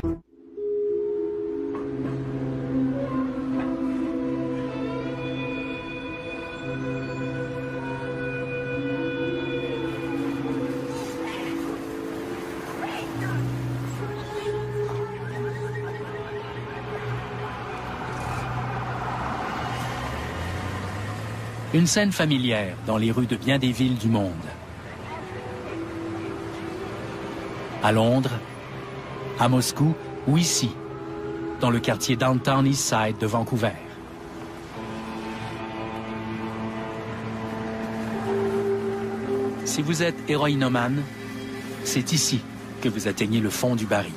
Une scène familière dans les rues de bien des villes du monde. À Londres, à Moscou ou ici, dans le quartier Downtown East Side de Vancouver. Si vous êtes héroïnomane, c'est ici que vous atteignez le fond du baril.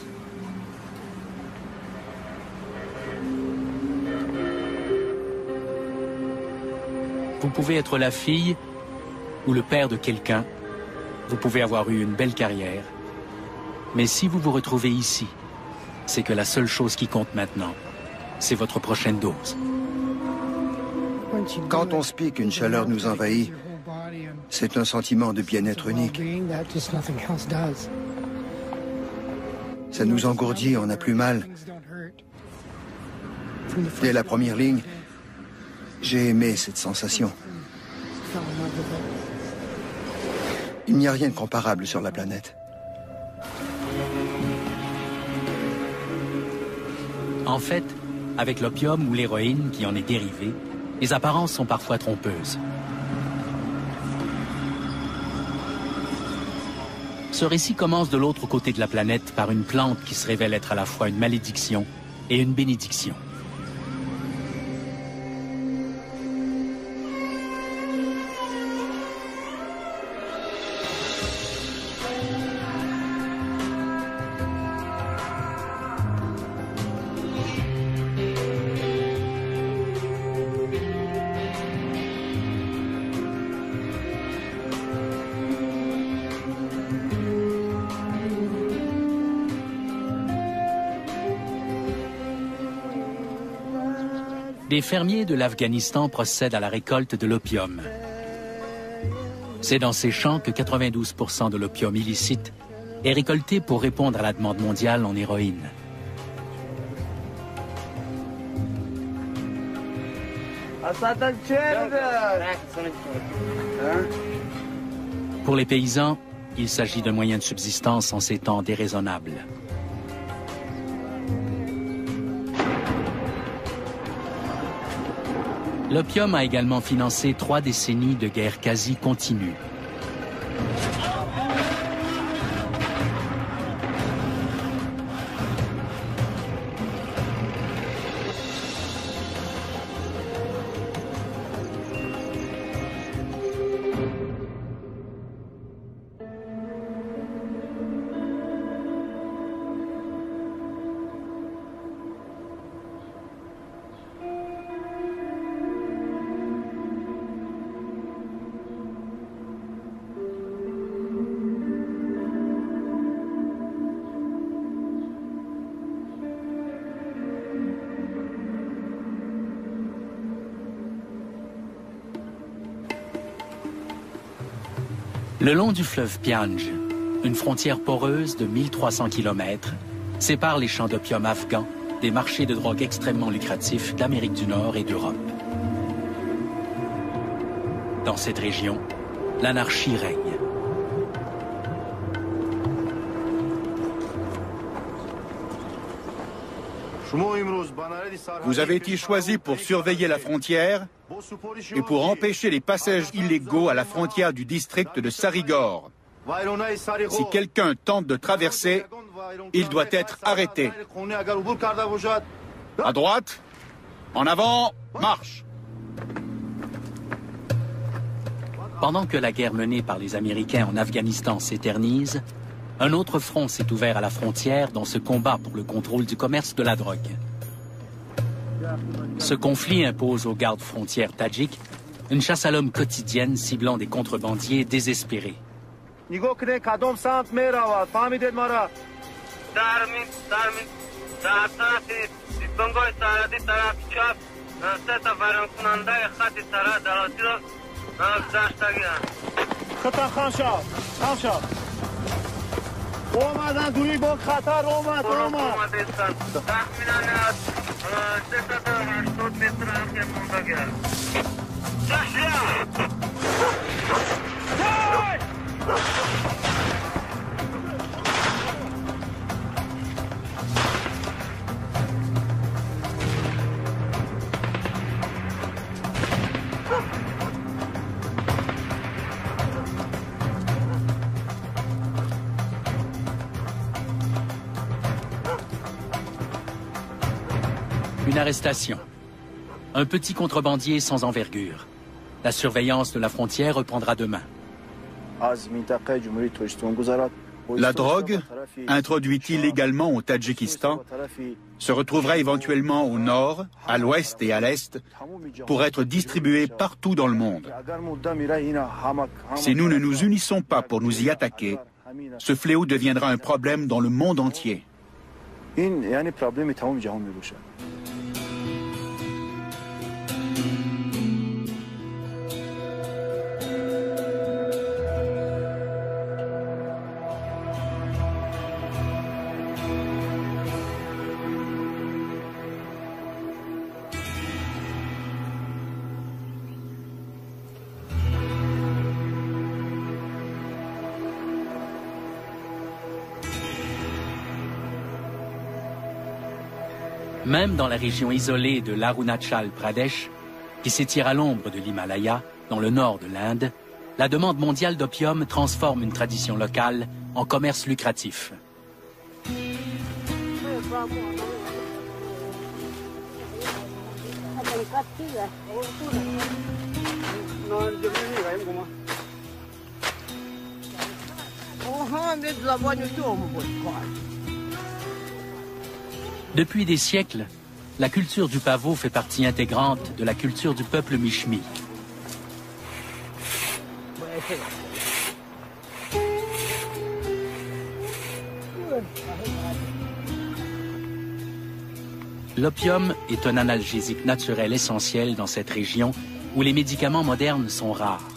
Vous pouvez être la fille ou le père de quelqu'un, vous pouvez avoir eu une belle carrière, mais si vous vous retrouvez ici, c'est que la seule chose qui compte maintenant, c'est votre prochaine dose. Quand on se pique, une chaleur nous envahit. C'est un sentiment de bien-être unique. Ça nous engourdit, on n'a plus mal. Dès la première ligne, j'ai aimé cette sensation. Il n'y a rien de comparable sur la planète. En fait, avec l'opium ou l'héroïne qui en est dérivée, les apparences sont parfois trompeuses. Ce récit commence de l'autre côté de la planète par une plante qui se révèle être à la fois une malédiction et une bénédiction. Des fermiers de l'Afghanistan procèdent à la récolte de l'opium. C'est dans ces champs que 92% de l'opium illicite est récolté pour répondre à la demande mondiale en héroïne. Pour les paysans, il s'agit d'un moyen de subsistance en ces temps déraisonnables. L'opium a également financé 3 décennies de guerre quasi continue. Le long du fleuve Pianj, une frontière poreuse de 1300 km, sépare les champs d'opium afghans des marchés de drogue extrêmement lucratifs d'Amérique du Nord et d'Europe. Dans cette région, l'anarchie règne. Vous avez été choisi pour surveiller la frontière et pour empêcher les passages illégaux à la frontière du district de Sarigor. Si quelqu'un tente de traverser, il doit être arrêté. À droite, en avant, marche. Pendant que la guerre menée par les Américains en Afghanistan s'éternise, un autre front s'est ouvert à la frontière dans ce combat pour le contrôle du commerce de la drogue. Ce conflit impose aux gardes frontières tadjiks une chasse à l'homme quotidienne ciblant des contrebandiers désespérés. Une arrestation. Un petit contrebandier sans envergure. La surveillance de la frontière reprendra demain. La drogue, introduite illégalement au Tadjikistan, se retrouvera éventuellement au nord, à l'ouest et à l'est pour être distribuée partout dans le monde. Si nous ne nous unissons pas pour nous y attaquer, ce fléau deviendra un problème dans le monde entier. Même dans la région isolée de l'Arunachal Pradesh, qui s'étire à l'ombre de l'Himalaya, dans le nord de l'Inde, la demande mondiale d'opium transforme une tradition locale en commerce lucratif. Depuis des siècles, la culture du pavot fait partie intégrante de la culture du peuple Michmi. L'opium est un analgésique naturel essentiel dans cette région où les médicaments modernes sont rares.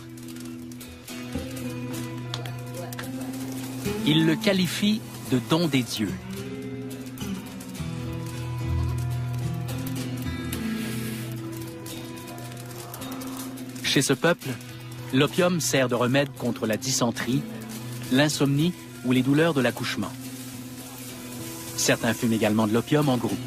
Il le qualifie de don des dieux. Chez ce peuple, l'opium sert de remède contre la dysenterie, l'insomnie ou les douleurs de l'accouchement. Certains fument également de l'opium en groupe.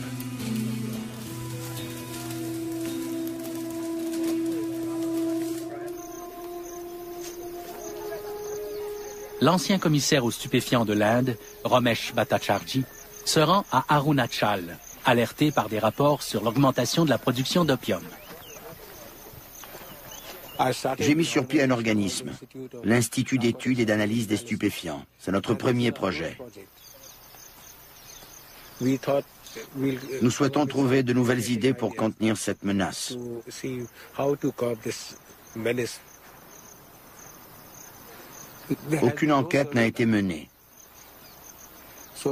L'ancien commissaire aux stupéfiants de l'Inde, Ramesh Bhattacharjee, se rend à Arunachal, alerté par des rapports sur l'augmentation de la production d'opium. J'ai mis sur pied un organisme, l'Institut d'études et d'analyse des stupéfiants. C'est notre premier projet. Nous souhaitons trouver de nouvelles idées pour contenir cette menace. Aucune enquête n'a été menée.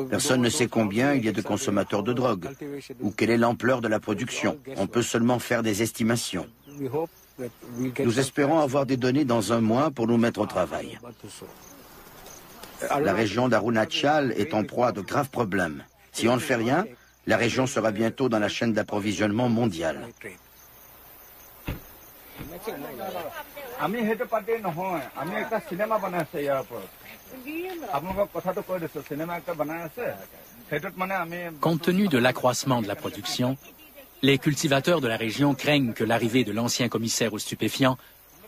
Personne ne sait combien il y a de consommateurs de drogue ou quelle est l'ampleur de la production. On peut seulement faire des estimations. Nous espérons avoir des données dans un mois pour nous mettre au travail. La région d'Arunachal est en proie à de graves problèmes. Si on ne fait rien, la région sera bientôt dans la chaîne d'approvisionnement mondiale. Compte tenu de l'accroissement de la production, les cultivateurs de la région craignent que l'arrivée de l'ancien commissaire aux stupéfiants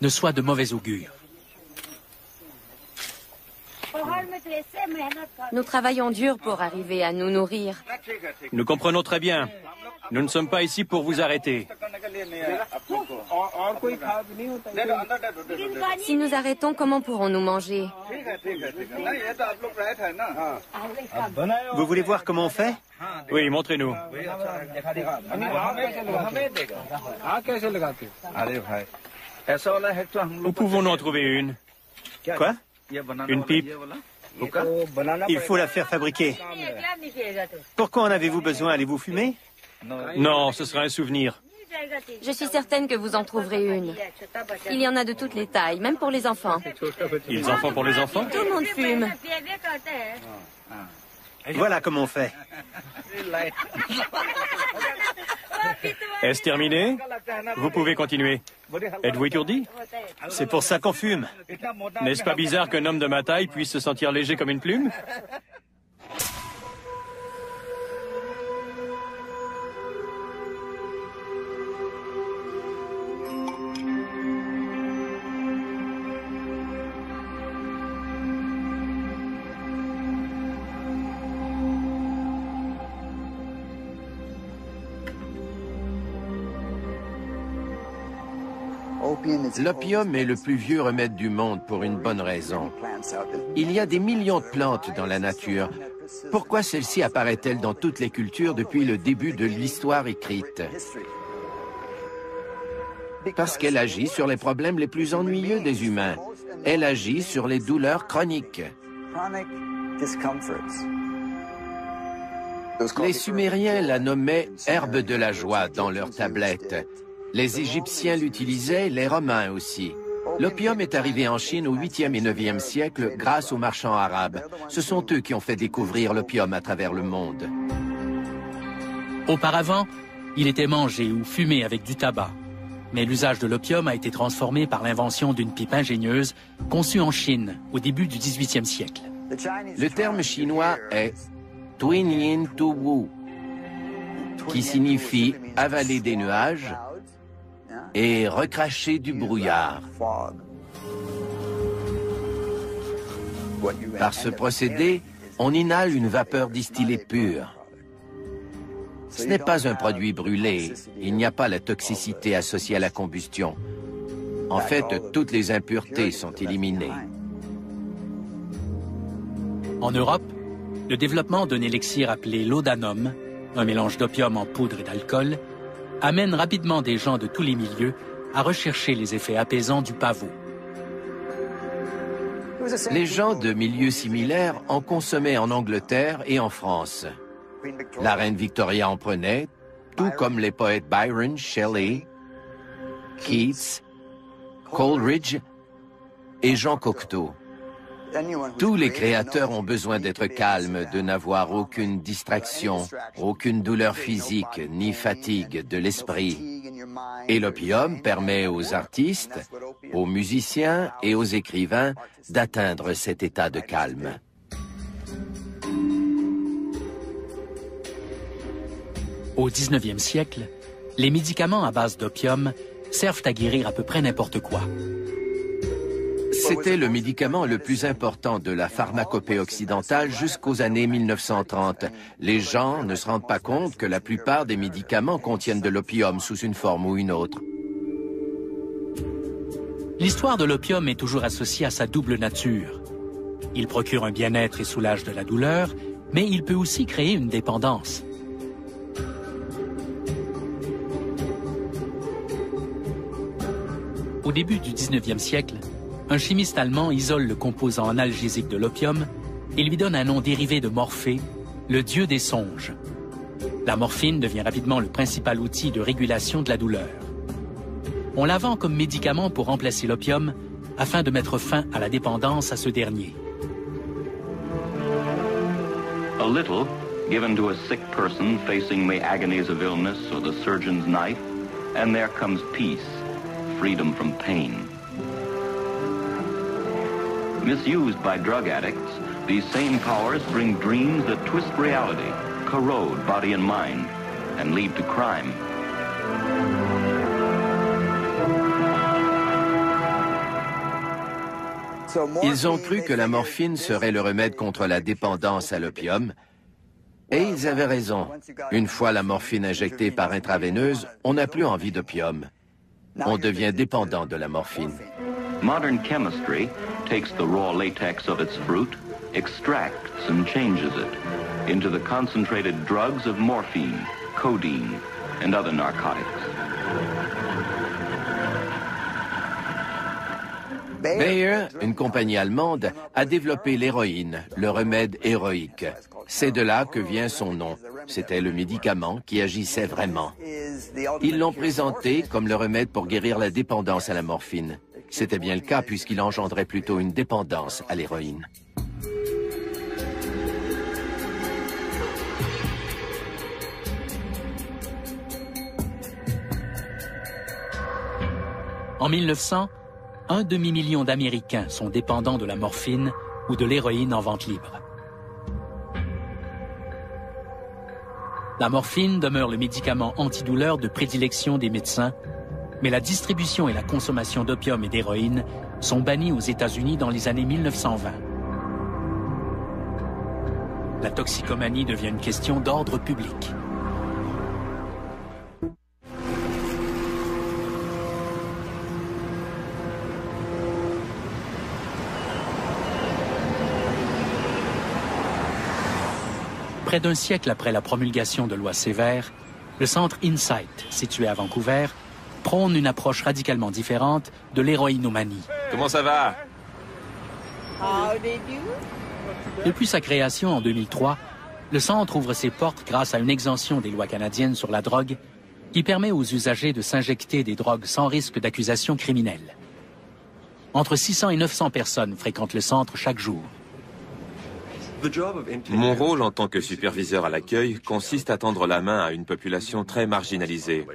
ne soit de mauvais augure. Nous travaillons dur pour arriver à nous nourrir. Nous comprenons très bien. Nous ne sommes pas ici pour vous arrêter. Si nous arrêtons, comment pourrons-nous manger? Vous voulez voir comment on fait? Oui, montrez-nous. Où pouvons-nous en trouver une? Quoi? Une pipe? Il faut la faire fabriquer. Pourquoi en avez-vous besoin? Allez-vous fumer? Non, ce sera un souvenir. Je suis certaine que vous en trouverez une. Il y en a de toutes les tailles, même pour les enfants. Les enfants pour les enfants? Tout le monde fume. Voilà comment on fait. Est-ce terminé? Vous pouvez continuer. Êtes-vous étourdi? C'est pour ça qu'on fume. N'est-ce pas bizarre qu'un homme de ma taille puisse se sentir léger comme une plume? L'opium est le plus vieux remède du monde pour une bonne raison. Il y a des millions de plantes dans la nature. Pourquoi celle-ci apparaît-elle dans toutes les cultures depuis le début de l'histoire écrite? Parce qu'elle agit sur les problèmes les plus ennuyeux des humains. Elle agit sur les douleurs chroniques. Les Sumériens la nommaient « herbe de la joie » dans leurs tablettes. Les Égyptiens l'utilisaient, les Romains aussi. L'opium est arrivé en Chine au 8e et 9e siècle grâce aux marchands arabes. Ce sont eux qui ont fait découvrir l'opium à travers le monde. Auparavant, il était mangé ou fumé avec du tabac. Mais l'usage de l'opium a été transformé par l'invention d'une pipe ingénieuse conçue en Chine au début du 18e siècle. Le terme chinois est « Tuin Yin Tu Wu », qui signifie « avaler des nuages » et recracher du brouillard. Par ce procédé, on inhale une vapeur distillée pure. Ce n'est pas un produit brûlé, il n'y a pas la toxicité associée à la combustion. En fait, toutes les impuretés sont éliminées. En Europe, le développement d'un élixir appelé laudanum, un mélange d'opium en poudre et d'alcool, amène rapidement des gens de tous les milieux à rechercher les effets apaisants du pavot. Les gens de milieux similaires en consommaient en Angleterre et en France. La reine Victoria en prenait, tout comme les poètes Byron, Shelley, Keats, Coleridge et Jean Cocteau. Tous les créateurs ont besoin d'être calmes, de n'avoir aucune distraction, aucune douleur physique ni fatigue de l'esprit. Et l'opium permet aux artistes, aux musiciens et aux écrivains d'atteindre cet état de calme. Au 19e siècle, les médicaments à base d'opium servent à guérir à peu près n'importe quoi. C'était le médicament le plus important de la pharmacopée occidentale jusqu'aux années 1930. Les gens ne se rendent pas compte que la plupart des médicaments contiennent de l'opium sous une forme ou une autre. L'histoire de l'opium est toujours associée à sa double nature. Il procure un bien-être et soulage de la douleur, mais il peut aussi créer une dépendance. Au début du 19e siècle, un chimiste allemand isole le composant analgésique de l'opium et lui donne un nom dérivé de Morphée, le dieu des songes. La morphine devient rapidement le principal outil de régulation de la douleur. On la vend comme médicament pour remplacer l'opium afin de mettre fin à la dépendance à ce dernier. A little, given to a sick person facing the agonies of illness or the surgeon's knife, and there comes peace, freedom from pain. Misused by drug addicts, these same powers bring dreams that twist reality, corrode body and mind, and lead to crime. Ils ont cru que la morphine serait le remède contre la dépendance à l'opium, et ils avaient raison. Une fois la morphine injectée par intraveineuse, on n'a plus envie d'opium. On devient dépendant de la morphine. Modern chemistry takes the raw latex of its fruit, extracts and changes it into the concentrated drugs of morphine, codeine, and other narcotics. Bayer, une compagnie allemande, a développé l'héroïne, le remède héroïque. C'est de là que vient son nom. C'était le médicament qui agissait vraiment. Ils l'ont présenté comme le remède pour guérir la dépendance à la morphine. C'était bien le cas puisqu'il engendrait plutôt une dépendance à l'héroïne. En 1900, un demi-million d'Américains sont dépendants de la morphine ou de l'héroïne en vente libre. La morphine demeure le médicament antidouleur de prédilection des médecins, mais la distribution et la consommation d'opium et d'héroïne sont bannies aux États-Unis dans les années 1920. La toxicomanie devient une question d'ordre public. Près d'un siècle après la promulgation de lois sévères, le centre Insight, situé à Vancouver, prône une approche radicalement différente de l'héroïnomanie. Comment ça va? Depuis sa création en 2003, le centre ouvre ses portes grâce à une exemption des lois canadiennes sur la drogue qui permet aux usagers de s'injecter des drogues sans risque d'accusation criminelle. Entre 600 et 900 personnes fréquentent le centre chaque jour. Mon rôle en tant que superviseur à l'accueil consiste à tendre la main à une population très marginalisée.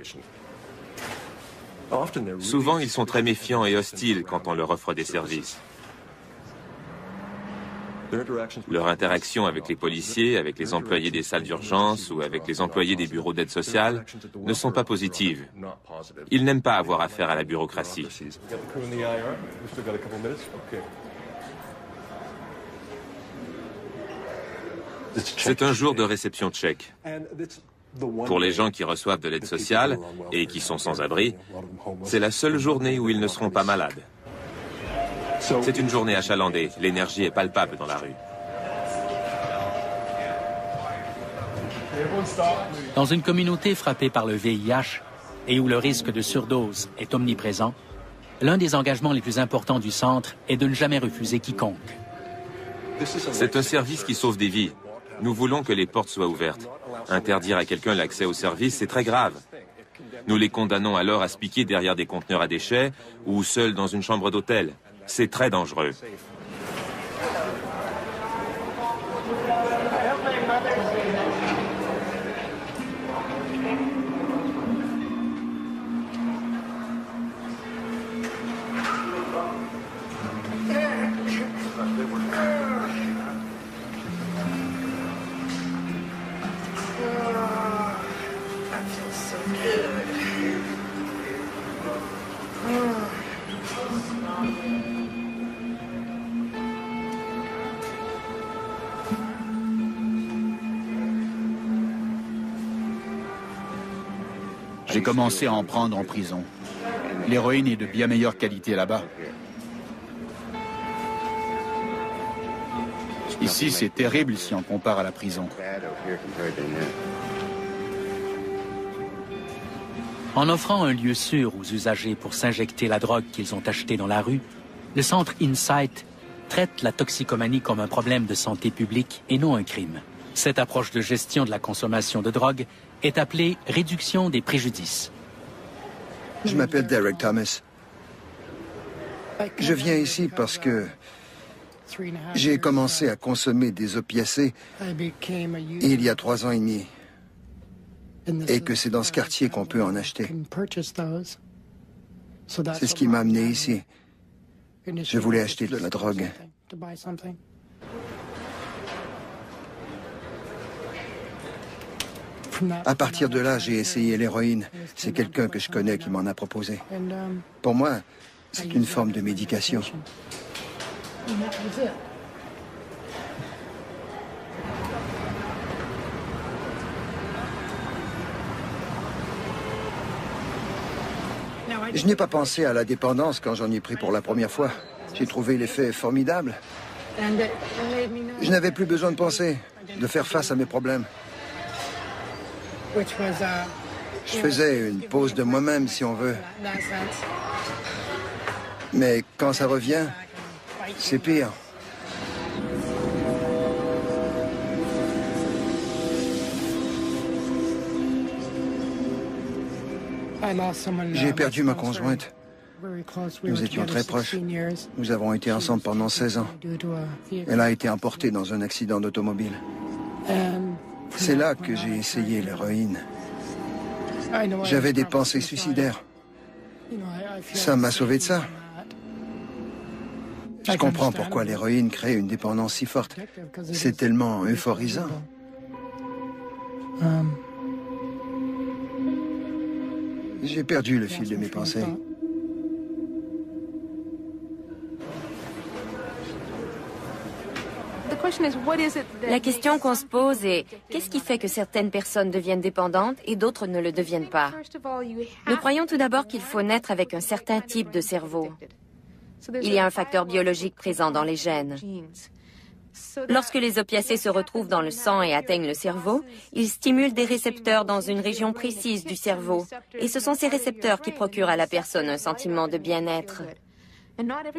Souvent, ils sont très méfiants et hostiles quand on leur offre des services. Leur interaction avec les policiers, avec les employés des salles d'urgence ou avec les employés des bureaux d'aide sociale ne sont pas positives. Ils n'aiment pas avoir affaire à la bureaucratie. C'est un jour de réception de chèques. Pour les gens qui reçoivent de l'aide sociale et qui sont sans abri, c'est la seule journée où ils ne seront pas malades. C'est une journée achalandée, l'énergie est palpable dans la rue. Dans une communauté frappée par le VIH et où le risque de surdose est omniprésent, l'un des engagements les plus importants du centre est de ne jamais refuser quiconque. C'est un service qui sauve des vies. Nous voulons que les portes soient ouvertes. Interdire à quelqu'un l'accès au service, c'est très grave. Nous les condamnons alors à se piquer derrière des conteneurs à déchets ou seuls dans une chambre d'hôtel. C'est très dangereux. J'ai commencé à en prendre en prison. L'héroïne est de bien meilleure qualité là-bas. Ici, c'est terrible si on compare à la prison. En offrant un lieu sûr aux usagers pour s'injecter la drogue qu'ils ont achetée dans la rue, le centre Insight traite la toxicomanie comme un problème de santé publique et non un crime. Cette approche de gestion de la consommation de drogue est appelée réduction des préjudices. Je m'appelle Derek Thomas. Je viens ici parce que j'ai commencé à consommer des opiacés il y a 3 ans et demi. Et que c'est dans ce quartier qu'on peut en acheter. C'est ce qui m'a amené ici. Je voulais acheter de la drogue. À partir de là, j'ai essayé l'héroïne. C'est quelqu'un que je connais qui m'en a proposé. Pour moi, c'est une forme de médication. Je n'ai pas pensé à la dépendance quand j'en ai pris pour la première fois. J'ai trouvé l'effet formidable. Je n'avais plus besoin de penser, de faire face à mes problèmes. Je faisais une pause de moi-même, si on veut. Mais quand ça revient, c'est pire. J'ai perdu ma conjointe. Nous étions très proches. Nous avons été ensemble pendant 16 ans. Elle a été emportée dans un accident d'automobile. C'est là que j'ai essayé l'héroïne. J'avais des pensées suicidaires. Ça m'a sauvé de ça. Je comprends pourquoi l'héroïne crée une dépendance si forte. C'est tellement euphorisant. J'ai perdu le fil de mes pensées. La question qu'on se pose est qu'est-ce qui fait que certaines personnes deviennent dépendantes et d'autres ne le deviennent pas? Nous croyons tout d'abord qu'il faut naître avec un certain type de cerveau. Il y a un facteur biologique présent dans les gènes. Lorsque les opiacés se retrouvent dans le sang et atteignent le cerveau, ils stimulent des récepteurs dans une région précise du cerveau. Et ce sont ces récepteurs qui procurent à la personne un sentiment de bien-être.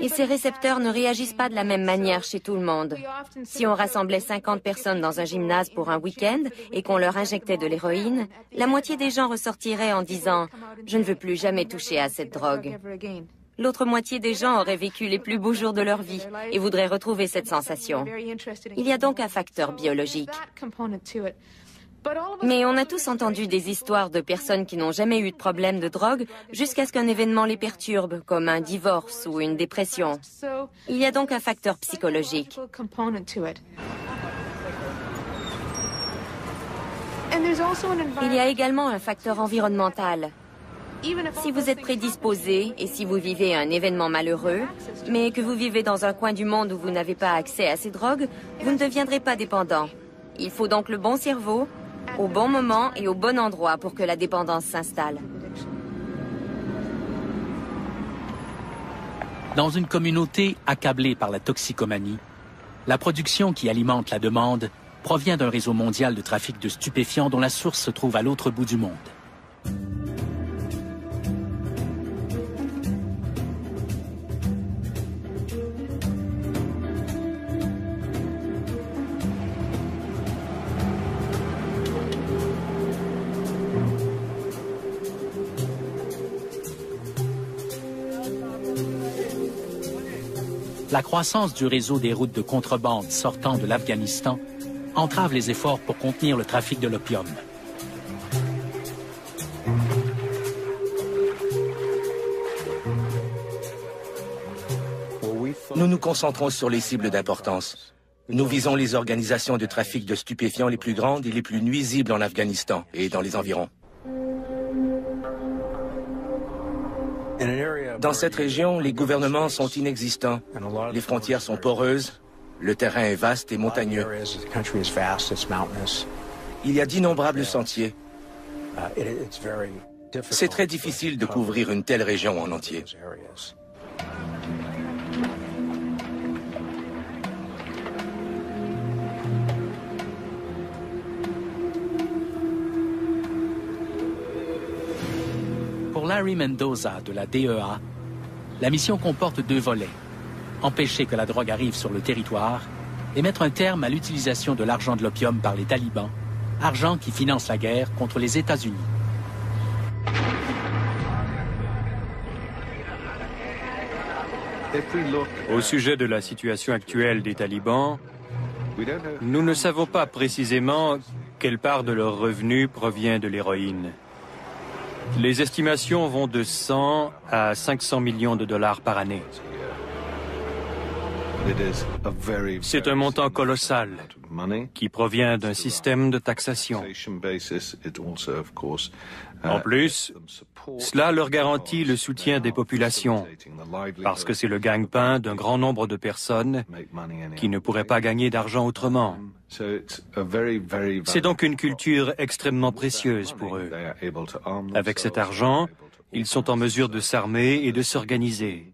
Et ces récepteurs ne réagissent pas de la même manière chez tout le monde. Si on rassemblait 50 personnes dans un gymnase pour un week-end et qu'on leur injectait de l'héroïne, la moitié des gens ressortiraient en disant « Je ne veux plus jamais toucher à cette drogue ». L'autre moitié des gens auraient vécu les plus beaux jours de leur vie et voudraient retrouver cette sensation. Il y a donc un facteur biologique. Mais on a tous entendu des histoires de personnes qui n'ont jamais eu de problème de drogue jusqu'à ce qu'un événement les perturbe, comme un divorce ou une dépression. Il y a donc un facteur psychologique. Il y a également un facteur environnemental. Si vous êtes prédisposé et si vous vivez un événement malheureux, mais que vous vivez dans un coin du monde où vous n'avez pas accès à ces drogues, vous ne deviendrez pas dépendant. Il faut donc le bon cerveau, au bon moment et au bon endroit pour que la dépendance s'installe. Dans une communauté accablée par la toxicomanie, la production qui alimente la demande provient d'un réseau mondial de trafic de stupéfiants dont la source se trouve à l'autre bout du monde. La croissance du réseau des routes de contrebande sortant de l'Afghanistan entrave les efforts pour contenir le trafic de l'opium. Nous nous concentrons sur les cibles d'importance. Nous visons les organisations de trafic de stupéfiants les plus grandes et les plus nuisibles en Afghanistan et dans les environs. Dans cette région, les gouvernements sont inexistants, les frontières sont poreuses, le terrain est vaste et montagneux. Il y a d'innombrables sentiers. C'est très difficile de couvrir une telle région en entier. Pour Larry Mendoza de la DEA, la mission comporte 2 volets. Empêcher que la drogue arrive sur le territoire et mettre un terme à l'utilisation de l'argent de l'opium par les talibans, argent qui finance la guerre contre les États-Unis. Au sujet de la situation actuelle des talibans, nous ne savons pas précisément quelle part de leurs revenus provient de l'héroïne. Les estimations vont de 100 à 500 millions de dollars par année. C'est un montant colossal qui provient d'un système de taxation. En plus, cela leur garantit le soutien des populations, parce que c'est le gagne-pain d'un grand nombre de personnes qui ne pourraient pas gagner d'argent autrement. C'est donc une culture extrêmement précieuse pour eux. Avec cet argent, ils sont en mesure de s'armer et de s'organiser.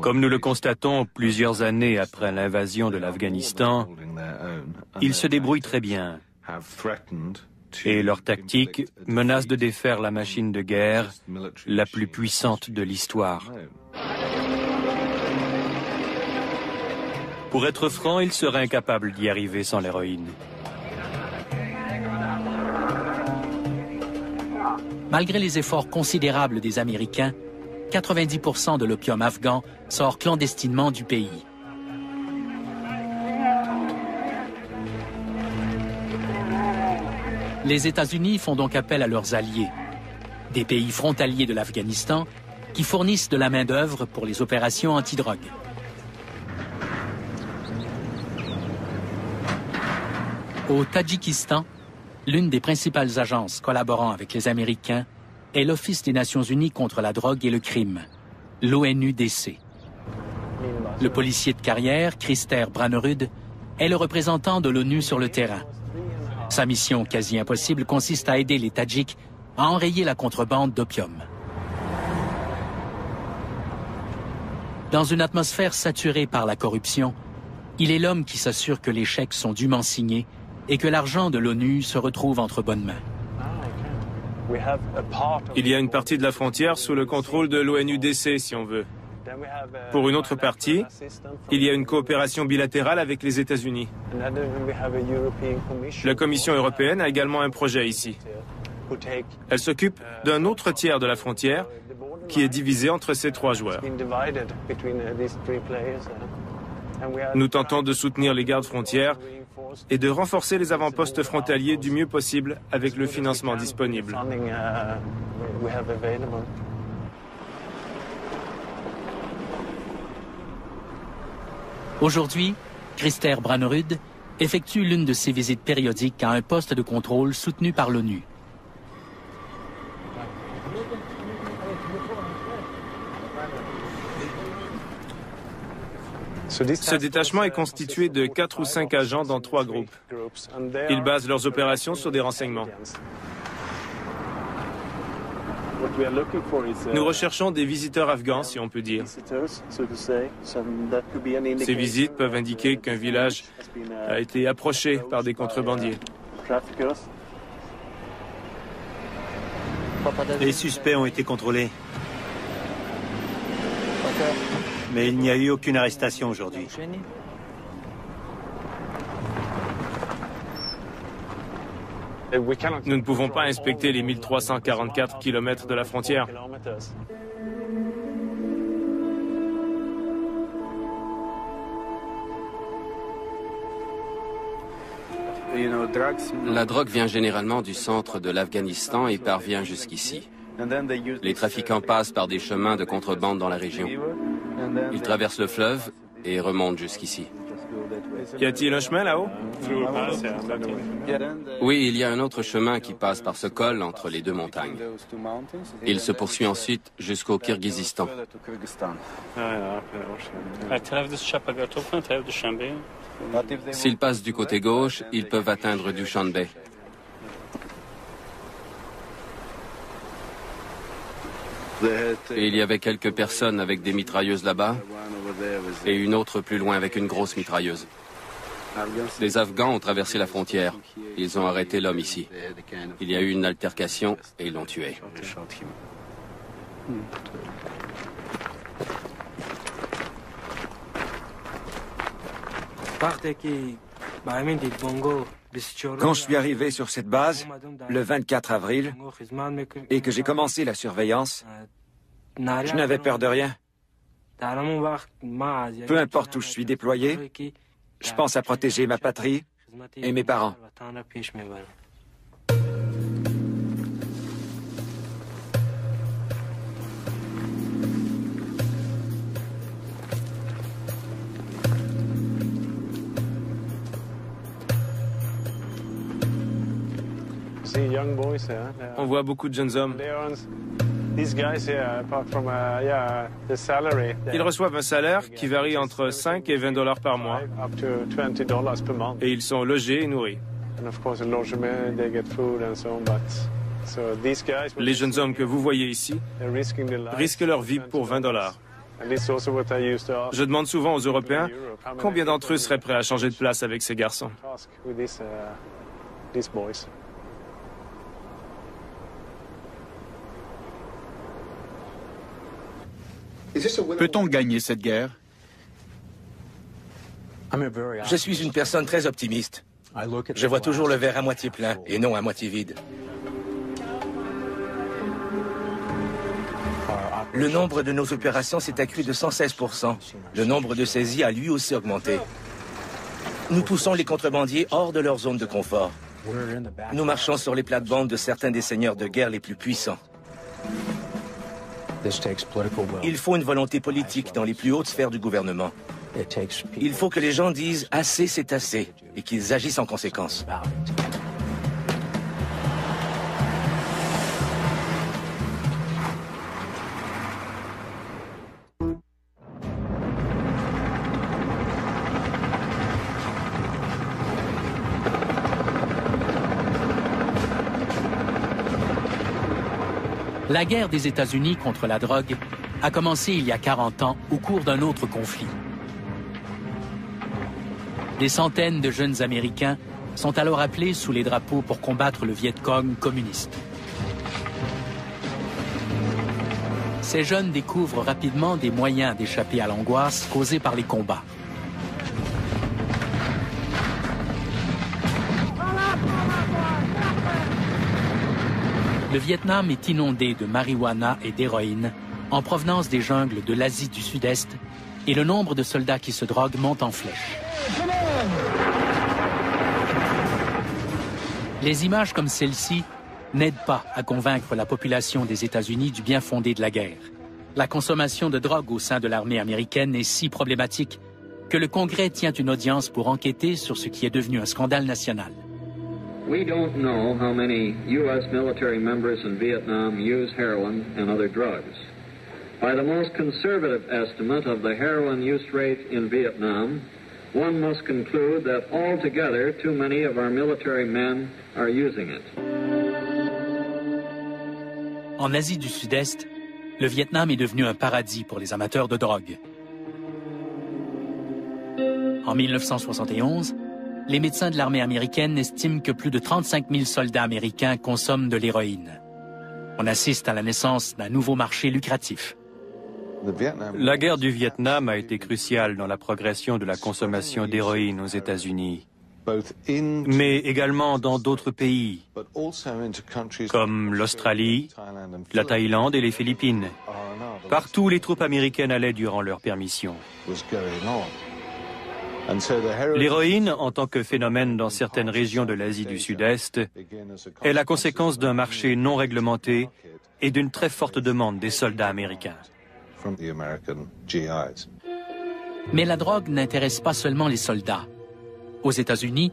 Comme nous le constatons plusieurs années après l'invasion de l'Afghanistan, ils se débrouillent très bien. Et leur tactique menace de défaire la machine de guerre la plus puissante de l'histoire. Pour être franc, ils seraient incapables d'y arriver sans l'héroïne. Malgré les efforts considérables des Américains, 90% de l'opium afghan sort clandestinement du pays. Les États-Unis font donc appel à leurs alliés. des pays frontaliers de l'Afghanistan qui fournissent de la main-d'œuvre pour les opérations antidrogue. Au Tadjikistan, l'une des principales agences collaborant avec les Américains est l'Office des Nations Unies contre la drogue et le crime, l'ONUDC. Le policier de carrière, Christer Brannerud, est le représentant de l'ONU sur le terrain. Sa mission quasi impossible consiste à aider les Tadjiks à enrayer la contrebande d'opium. Dans une atmosphère saturée par la corruption, il est l'homme qui s'assure que les chèques sont dûment signés et que l'argent de l'ONU se retrouve entre bonnes mains. Il y a une partie de la frontière sous le contrôle de l'ONUDC, si on veut. Pour une autre partie, il y a une coopération bilatérale avec les États-Unis. La Commission européenne a également un projet ici. Elle s'occupe d'un autre tiers de la frontière qui est divisé entre ces trois joueurs. Nous tentons de soutenir les gardes frontières et de renforcer les avant-postes frontaliers du mieux possible avec le financement disponible. Aujourd'hui, Christer Brannerud effectue l'une de ses visites périodiques à un poste de contrôle soutenu par l'ONU. Ce détachement est constitué de 4 ou 5 agents dans 3 groupes. Ils basent leurs opérations sur des renseignements. Nous recherchons des visiteurs afghans, si on peut dire. Ces visites peuvent indiquer qu'un village a été approché par des contrebandiers. Les suspects ont été contrôlés. Mais il n'y a eu aucune arrestation aujourd'hui. Nous ne pouvons pas inspecter les 1344 kilomètres de la frontière. La drogue vient généralement du centre de l'Afghanistan et parvient jusqu'ici. Les trafiquants passent par des chemins de contrebande dans la région. Ils traversent le fleuve et remontent jusqu'ici. Y a-t-il un chemin là-haut? Oui, il y a un autre chemin qui passe par ce col entre les deux montagnes. Il se poursuit ensuite jusqu'au Kirghizistan. S'ils passent du côté gauche, ils peuvent atteindre Dushanbe. Et il y avait quelques personnes avec des mitrailleuses là-bas et une autre plus loin avec une grosse mitrailleuse. Les Afghans ont traversé la frontière. Ils ont arrêté l'homme ici. Il y a eu une altercation et ils l'ont tué. Quand je suis arrivé sur cette base, le 24 avril, et que j'ai commencé la surveillance, je n'avais peur de rien. Peu importe où je suis déployé, je pense à protéger ma patrie et mes parents. On voit beaucoup de jeunes hommes. Ils reçoivent un salaire qui varie entre 5 et 20 $ par mois. Et ils sont logés et nourris. Les jeunes hommes que vous voyez ici risquent leur vie pour 20 $. Je demande souvent aux Européens combien d'entre eux seraient prêts à changer de place avec ces garçons. Peut-on gagner cette guerre? Je suis une personne très optimiste. Je vois toujours le verre à moitié plein et non à moitié vide. Le nombre de nos opérations s'est accru de 116%. Le nombre de saisies a lui aussi augmenté. Nous poussons les contrebandiers hors de leur zone de confort. Nous marchons sur les plates-bandes de certains des seigneurs de guerre les plus puissants. Il faut une volonté politique dans les plus hautes sphères du gouvernement. Il faut que les gens disent « assez, c'est assez » et qu'ils agissent en conséquence. La guerre des États-Unis contre la drogue a commencé il y a 40 ans au cours d'un autre conflit. Des centaines de jeunes Américains sont alors appelés sous les drapeaux pour combattre le Viet Cong communiste. Ces jeunes découvrent rapidement des moyens d'échapper à l'angoisse causée par les combats. Le Vietnam est inondé de marijuana et d'héroïne en provenance des jungles de l'Asie du Sud-Est et le nombre de soldats qui se droguent monte en flèche. Les images comme celle-ci n'aident pas à convaincre la population des États-Unis du bien fondé de la guerre. La consommation de drogue au sein de l'armée américaine est si problématique que le Congrès tient une audience pour enquêter sur ce qui est devenu un scandale national. We don't know how many U.S. military members in Vietnam use heroin and other drugs. By the most conservative estimate of the heroin use rate in Vietnam, one must conclude that altogether too many of our military men are using it. En Asie du Sud-Est, le Vietnam est devenu un paradis pour les amateurs de drogue. En 1971, les médecins de l'armée américaine estiment que plus de 35 000 soldats américains consomment de l'héroïne. On assiste à la naissance d'un nouveau marché lucratif. La guerre du Vietnam a été cruciale dans la progression de la consommation d'héroïne aux États-Unis, mais également dans d'autres pays, comme l'Australie, la Thaïlande et les Philippines. Partout, les troupes américaines allaient durant leur permission. L'héroïne, en tant que phénomène dans certaines régions de l'Asie du Sud-Est, est la conséquence d'un marché non réglementé et d'une très forte demande des soldats américains. Mais la drogue n'intéresse pas seulement les soldats. Aux États-Unis,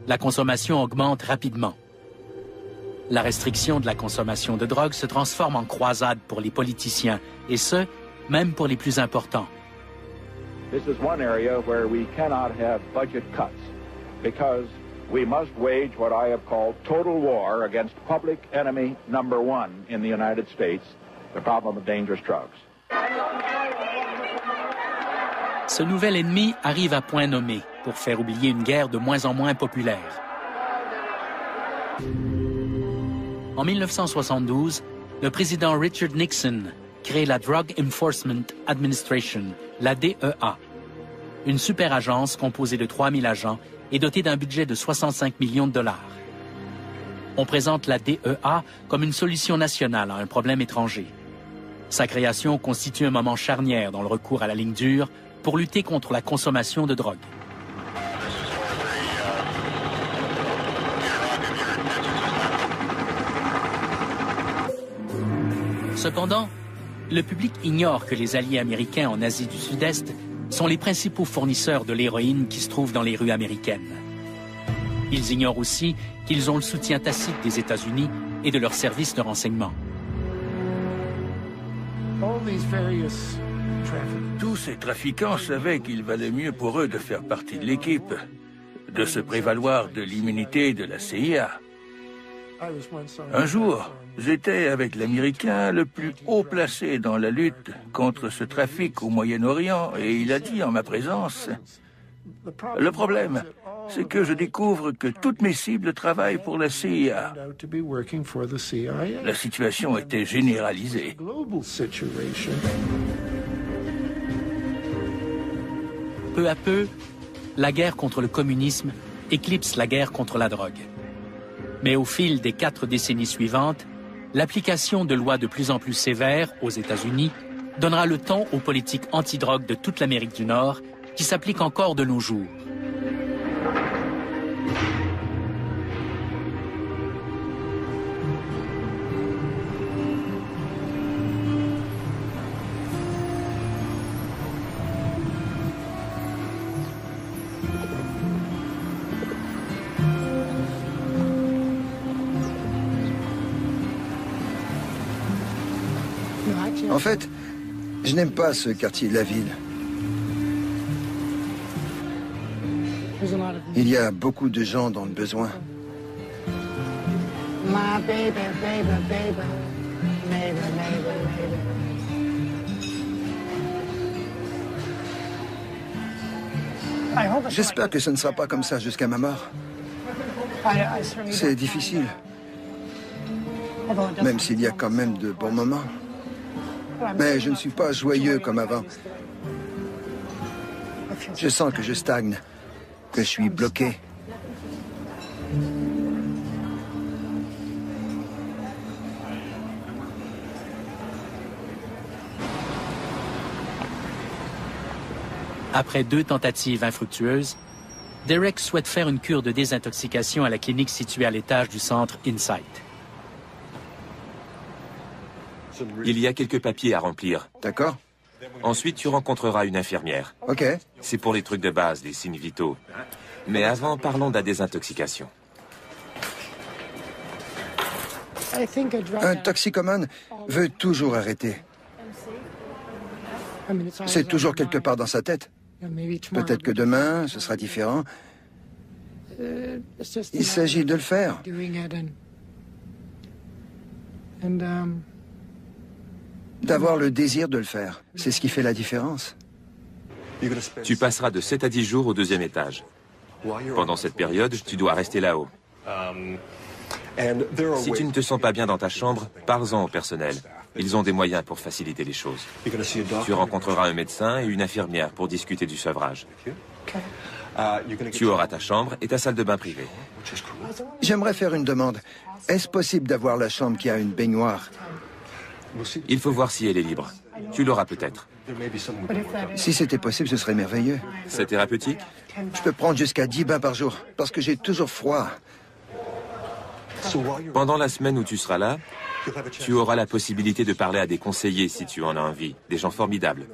la consommation augmente rapidement. La restriction de la consommation de drogue se transforme en croisade pour les politiciens, et ce, même pour les plus importants. This is one area where we cannot have budget cuts because we must wage what I have called total war against public enemy number one in the United States, the problem of dangerous drugs. Ce nouvel ennemi arrive à point nommé pour faire oublier une guerre de moins en moins populaire. En 1972, le président Richard Nixon crée la Drug Enforcement Administration, la DEA, une super agence composée de 3000 agents et dotée d'un budget de 65 millions de dollars. On présente la DEA comme une solution nationale à un problème étranger. Sa création constitue un moment charnière dans le recours à la ligne dure pour lutter contre la consommation de drogue. Cependant, le public ignore que les alliés américains en Asie du Sud-Est sont les principaux fournisseurs de l'héroïne qui se trouvent dans les rues américaines. Ils ignorent aussi qu'ils ont le soutien tacite des États-Unis et de leurs services de renseignement. Tous ces trafiquants savaient qu'il valait mieux pour eux de faire partie de l'équipe, de se prévaloir de l'immunité de la CIA. Un jour, j'étais avec l'Américain le plus haut placé dans la lutte contre ce trafic au Moyen-Orient et il a dit en ma présence, « Le problème, c'est que je découvre que toutes mes cibles travaillent pour la CIA. » La situation était généralisée. Peu à peu, la guerre contre le communisme éclipse la guerre contre la drogue. Mais au fil des 4 décennies suivantes, l'application de lois de plus en plus sévères aux États-Unis donnera le ton aux politiques anti-drogue de toute l'Amérique du Nord qui s'appliquent encore de nos jours. En fait, je n'aime pas ce quartier de la ville. Il y a beaucoup de gens dans le besoin. J'espère que ce ne sera pas comme ça jusqu'à ma mort. C'est difficile. Même s'il y a quand même de bons moments. Mais je ne suis pas joyeux comme avant. Je sens que je stagne, que je suis bloqué. Après 2 tentatives infructueuses, Derek souhaite faire une cure de désintoxication à la clinique située à l'étage du centre Insight. Il y a quelques papiers à remplir. D'accord. Ensuite, tu rencontreras une infirmière. OK. C'est pour les trucs de base, les signes vitaux. Mais avant, parlons de la désintoxication. Un toxicomane veut toujours arrêter. C'est toujours quelque part dans sa tête. Peut-être que demain, ce sera différent. Il s'agit de le faire. D'avoir le désir de le faire. C'est ce qui fait la différence. Tu passeras de 7 à 10 jours au 2e étage. Pendant cette période, tu dois rester là-haut. Si tu ne te sens pas bien dans ta chambre, parle-en au personnel. Ils ont des moyens pour faciliter les choses. Tu rencontreras un médecin et une infirmière pour discuter du sevrage. Tu auras ta chambre et ta salle de bain privée. J'aimerais faire une demande. Est-ce possible d'avoir la chambre qui a une baignoire? Il faut voir si elle est libre. Tu l'auras peut-être. Si c'était possible, ce serait merveilleux. C'est thérapeutique? Je peux prendre jusqu'à 10 bains par jour, parce que j'ai toujours froid. Pendant la semaine où tu seras là, tu auras la possibilité de parler à des conseillers si tu en as envie, des gens formidables.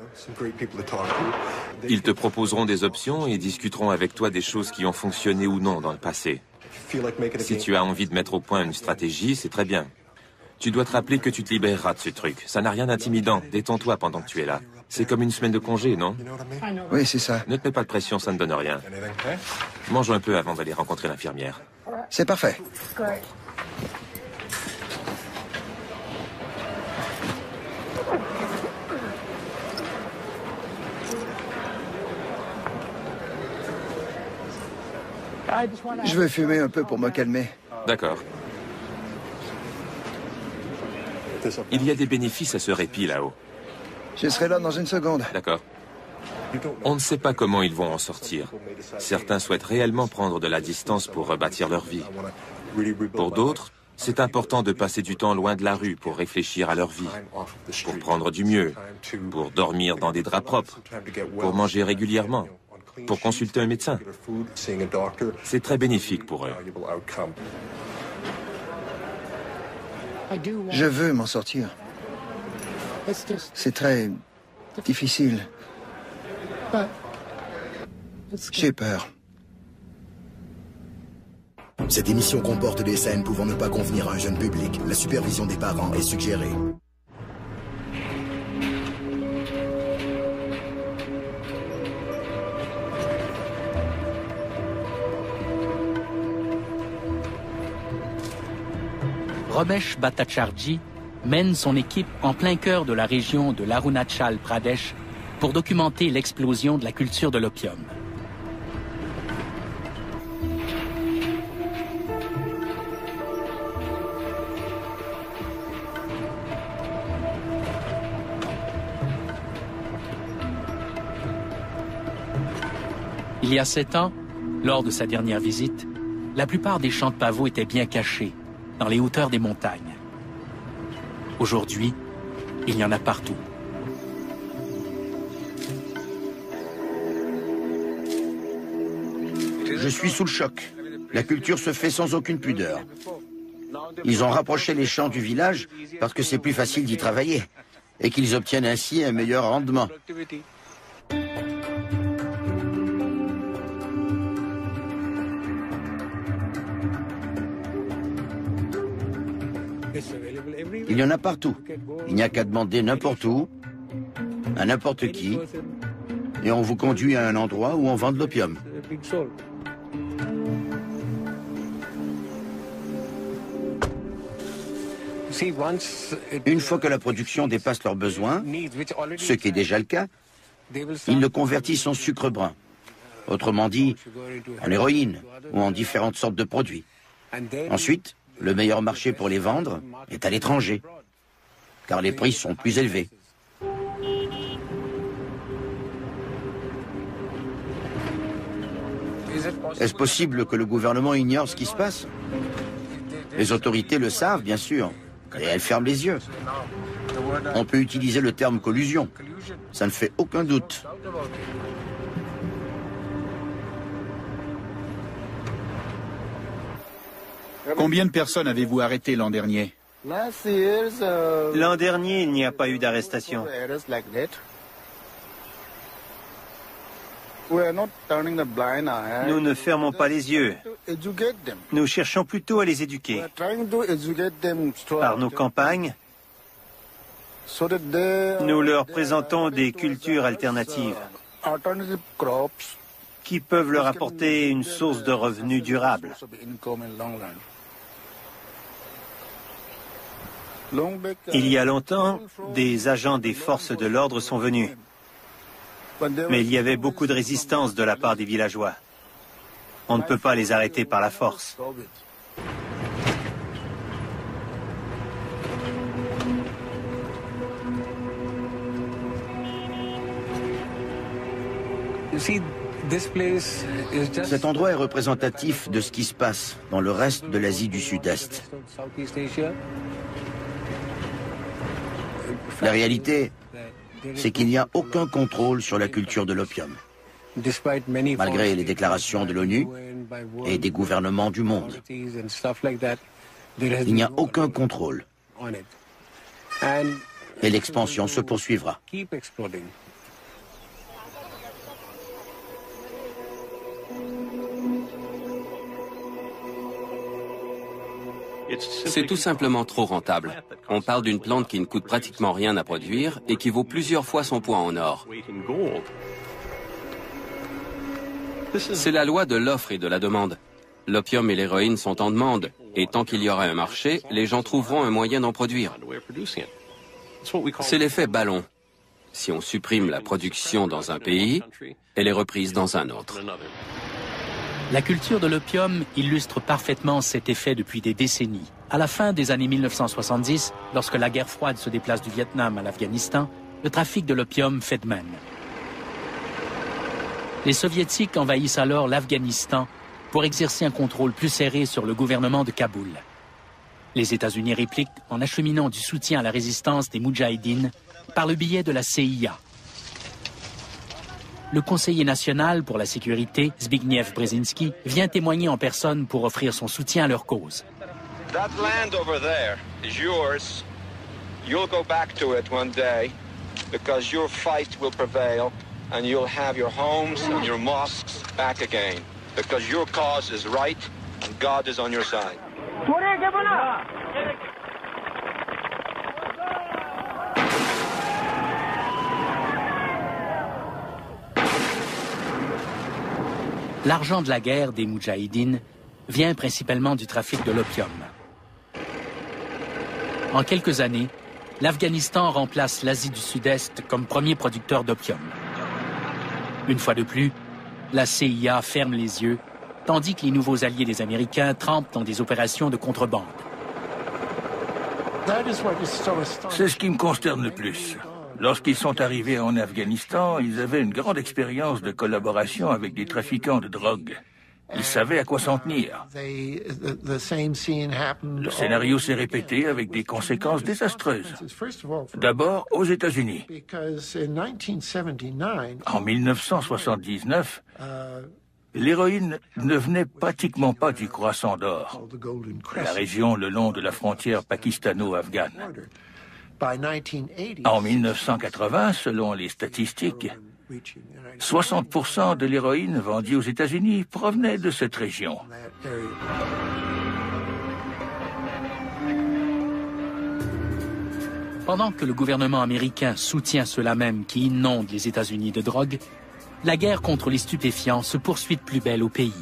Ils te proposeront des options et discuteront avec toi des choses qui ont fonctionné ou non dans le passé. Si tu as envie de mettre au point une stratégie, c'est très bien. Tu dois te rappeler que tu te libéreras de ce truc. Ça n'a rien d'intimidant. Détends-toi pendant que tu es là. C'est comme une semaine de congé, non? Oui, c'est ça. Ne te mets pas de pression, ça ne donne rien. Mange un peu avant d'aller rencontrer l'infirmière. C'est parfait. Je veux fumer un peu pour me calmer. D'accord. Il y a des bénéfices à ce répit là-haut. Je serai là dans une seconde. D'accord. On ne sait pas comment ils vont en sortir. Certains souhaitent réellement prendre de la distance pour rebâtir leur vie. Pour d'autres, c'est important de passer du temps loin de la rue pour réfléchir à leur vie, pour prendre du mieux, pour dormir dans des draps propres, pour manger régulièrement, pour consulter un médecin. C'est très bénéfique pour eux. Je veux m'en sortir. C'est très difficile. J'ai peur. Cette émission comporte des scènes pouvant ne pas convenir à un jeune public. La supervision des parents est suggérée. Ramesh Bhattacharjee mène son équipe en plein cœur de la région de l'Arunachal Pradesh pour documenter l'explosion de la culture de l'opium. Il y a 7 ans, lors de sa dernière visite, la plupart des champs de pavots étaient bien cachés, dans les hauteurs des montagnes. Aujourd'hui, il y en a partout. Je suis sous le choc. La culture se fait sans aucune pudeur. Ils ont rapproché les champs du village parce que c'est plus facile d'y travailler et qu'ils obtiennent ainsi un meilleur rendement. Il y en a partout. Il n'y a qu'à demander n'importe où, à n'importe qui, et on vous conduit à un endroit où on vend de l'opium. Une fois que la production dépasse leurs besoins, ce qui est déjà le cas, ils le convertissent en sucre brun, autrement dit en héroïne ou en différentes sortes de produits. Ensuite, le meilleur marché pour les vendre est à l'étranger, car les prix sont plus élevés. Est-ce possible que le gouvernement ignore ce qui se passe? Les autorités le savent, bien sûr, et elles ferment les yeux. On peut utiliser le terme collusion. Ça ne fait aucun doute. Combien de personnes avez-vous arrêtées l'an dernier? L'an dernier, il n'y a pas eu d'arrestation. Nous ne fermons pas les yeux. Nous cherchons plutôt à les éduquer. Par nos campagnes, nous leur présentons des cultures alternatives qui peuvent leur apporter une source de revenus durable. Il y a longtemps, des agents des forces de l'ordre sont venus. Mais il y avait beaucoup de résistance de la part des villageois. On ne peut pas les arrêter par la force. Cet endroit est représentatif de ce qui se passe dans le reste de l'Asie du Sud-Est. La réalité, c'est qu'il n'y a aucun contrôle sur la culture de l'opium, malgré les déclarations de l'ONU et des gouvernements du monde. Il n'y a aucun contrôle. Et l'expansion se poursuivra. C'est tout simplement trop rentable. On parle d'une plante qui ne coûte pratiquement rien à produire et qui vaut plusieurs fois son poids en or. C'est la loi de l'offre et de la demande. L'opium et l'héroïne sont en demande, et tant qu'il y aura un marché, les gens trouveront un moyen d'en produire. C'est l'effet ballon. Si on supprime la production dans un pays, elle est reprise dans un autre. La culture de l'opium illustre parfaitement cet effet depuis des décennies. À la fin des années 1970, lorsque la guerre froide se déplace du Vietnam à l'Afghanistan, le trafic de l'opium fait de même. Les Soviétiques envahissent alors l'Afghanistan pour exercer un contrôle plus serré sur le gouvernement de Kaboul. Les États-Unis répliquent en acheminant du soutien à la résistance des Moudjahidines par le biais de la CIA. Le conseiller national pour la sécurité, Zbigniew Brzezinski, vient témoigner en personne pour offrir son soutien à leur cause. That land over there is yours. You'll go back to it one day because your fight will prevail and you'll have your homes and your mosques back again because your cause is right and God is on your side. L'argent de la guerre des Moudjahidines vient principalement du trafic de l'opium. En quelques années, l'Afghanistan remplace l'Asie du Sud-Est comme premier producteur d'opium. Une fois de plus, la CIA ferme les yeux, tandis que les nouveaux alliés des Américains trempent dans des opérations de contrebande. C'est ce qui me consterne le plus. Lorsqu'ils sont arrivés en Afghanistan, ils avaient une grande expérience de collaboration avec des trafiquants de drogue. Ils savaient à quoi s'en tenir. Le scénario s'est répété avec des conséquences désastreuses. D'abord aux États-Unis. En 1979, l'héroïne ne venait pratiquement pas du croissant d'or, la région le long de la frontière pakistano-afghane. En 1980, selon les statistiques, 60% de l'héroïne vendue aux États-Unis provenait de cette région. Pendant que le gouvernement américain soutient ceux-là même qui inondent les États-Unis de drogue, la guerre contre les stupéfiants se poursuit de plus belle au pays.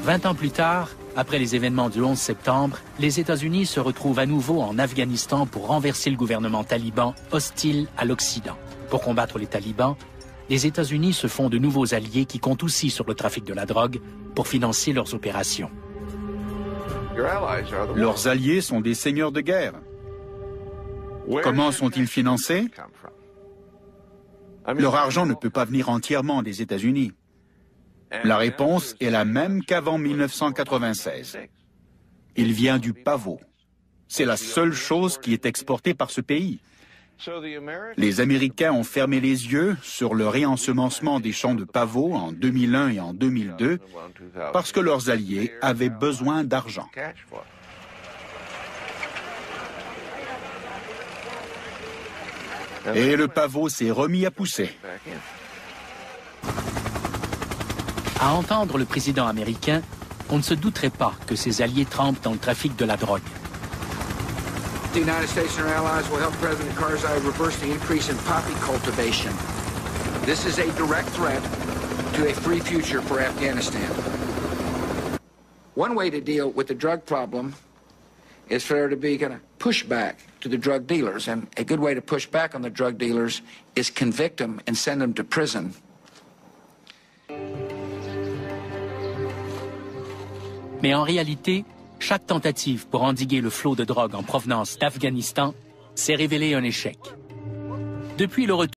« 20 ans plus tard, après les événements du 11 septembre, les États-Unis se retrouvent à nouveau en Afghanistan pour renverser le gouvernement taliban hostile à l'Occident. Pour combattre les talibans, les États-Unis se font de nouveaux alliés qui comptent aussi sur le trafic de la drogue pour financer leurs opérations. Leurs alliés sont des seigneurs de guerre. Comment sont-ils financés? Leur argent ne peut pas venir entièrement des États-Unis. La réponse est la même qu'avant 1996. Il vient du pavot. C'est la seule chose qui est exportée par ce pays. Les Américains ont fermé les yeux sur le réensemencement des champs de pavot en 2001 et en 2002 parce que leurs alliés avaient besoin d'argent. Et le pavot s'est remis à pousser. À entendre le président américain, on ne se douterait pas que ses alliés trempent dans le trafic de la drogue. The United States and our allies will help President Karzai reverse the increase in poppy cultivation. This is a direct threat to a free future for Afghanistan. One way to deal with the drug problem is for there to be kind of pushback to the drug dealers, and a good way to push back on the drug dealers is convict them and send them to prison. Mais en réalité, chaque tentative pour endiguer le flot de drogue en provenance d'Afghanistan s'est révélée un échec. Depuis le retour